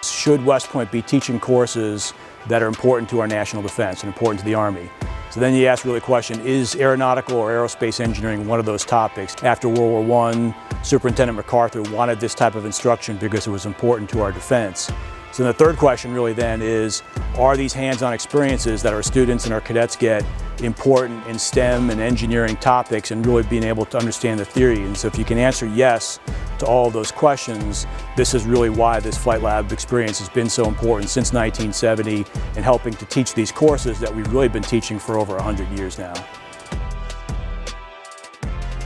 Should West Point be teaching courses that are important to our national defense and important to the Army? So then you ask really the question, is aeronautical or aerospace engineering one of those topics? After World War I, Superintendent MacArthur wanted this type of instruction because it was important to our defense. So the third question really then is, are these hands-on experiences that our students and our cadets get important in STEM and engineering topics and really being able to understand the theory? And so if you can answer yes to all of those questions, this is really why this Flight Lab experience has been so important since 1970 in helping to teach these courses that we've really been teaching for over 100 years now.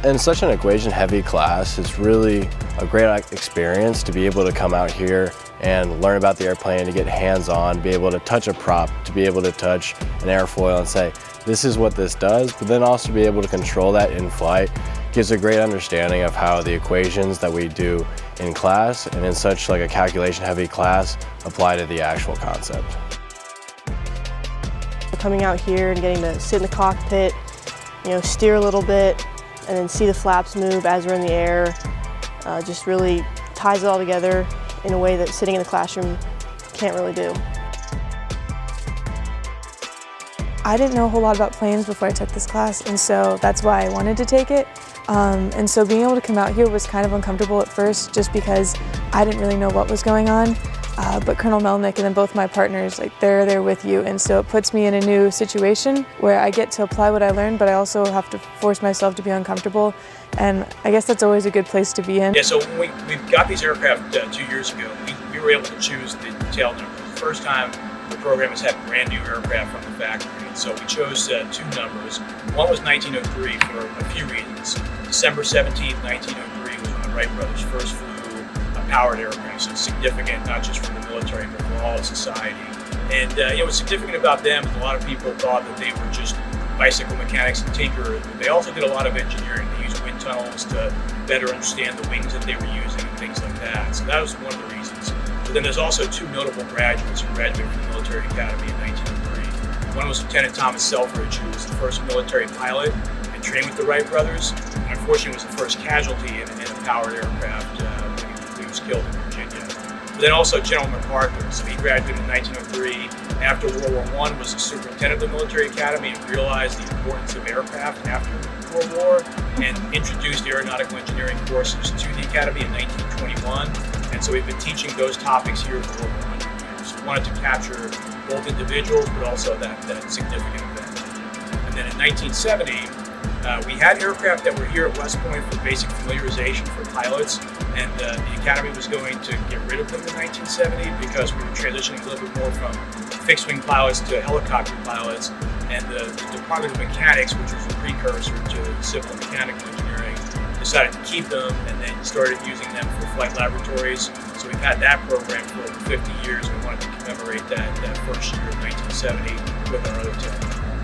In such an equation-heavy class, it's really a great experience to be able to come out here and learn about the airplane, to get hands-on, be able to touch a prop, to be able to touch an airfoil and say, this is what this does, but then also be able to control that in flight gives a great understanding of how the equations that we do in class and in such like a calculation-heavy class apply to the actual concept. Coming out here and getting to sit in the cockpit, steer a little bit, and then see the flaps move as we're in the air, just really ties it all together in a way that sitting in the classroom can't really do. I didn't know a whole lot about planes before I took this class, and so that's why I wanted to take it. And so being able to come out here was kind of uncomfortable at first just because I didn't really know what was going on. But Colonel Melnick and then both my partners, they're there with you, and so it puts me in a new situation where I get to apply what I learned, but I also have to force myself to be uncomfortable, and I guess that's always a good place to be in. Yeah, so when we got these aircraft 2 years ago, we were able to choose the tail number. The first time the program has had brand new aircraft from the factory, and so we chose 2 numbers. One was 1903 for a few reasons. December 17th, 1903 was when the Wright brothers first flew powered aircraft, so it's significant not just for the military but for all of society. And what's significant about them is a lot of people thought that they were just bicycle mechanics and tinkerers, but they also did a lot of engineering. They used wind tunnels to better understand the wings that they were using and things like that. So that was one of the reasons. But then there's also 2 notable graduates who graduated from the Military Academy in 1903. One was Lieutenant Thomas Selfridge, who was the first military pilot and trained with the Wright brothers, and unfortunately was the first casualty in a powered aircraft killed in Virginia. But then also General MacArthur, so he graduated in 1903. After World War I, was the superintendent of the Military Academy and realized the importance of aircraft after World War and introduced aeronautical engineering courses to the Academy in 1921. And so we've been teaching those topics here for over 100 years. So we wanted to capture both individuals, but also that significant event. And then in 1970, we had aircraft that were here at West Point for basic familiarization for pilots, and the Academy was going to get rid of them in 1970 because we were transitioning a little bit more from fixed-wing pilots to helicopter pilots, and the Department of Mechanics, which was a precursor to civil and mechanical engineering, decided to keep them and then started using them for flight laboratories. So we've had that program for over 50 years. We wanted to commemorate that first year of 1970 with our other 10.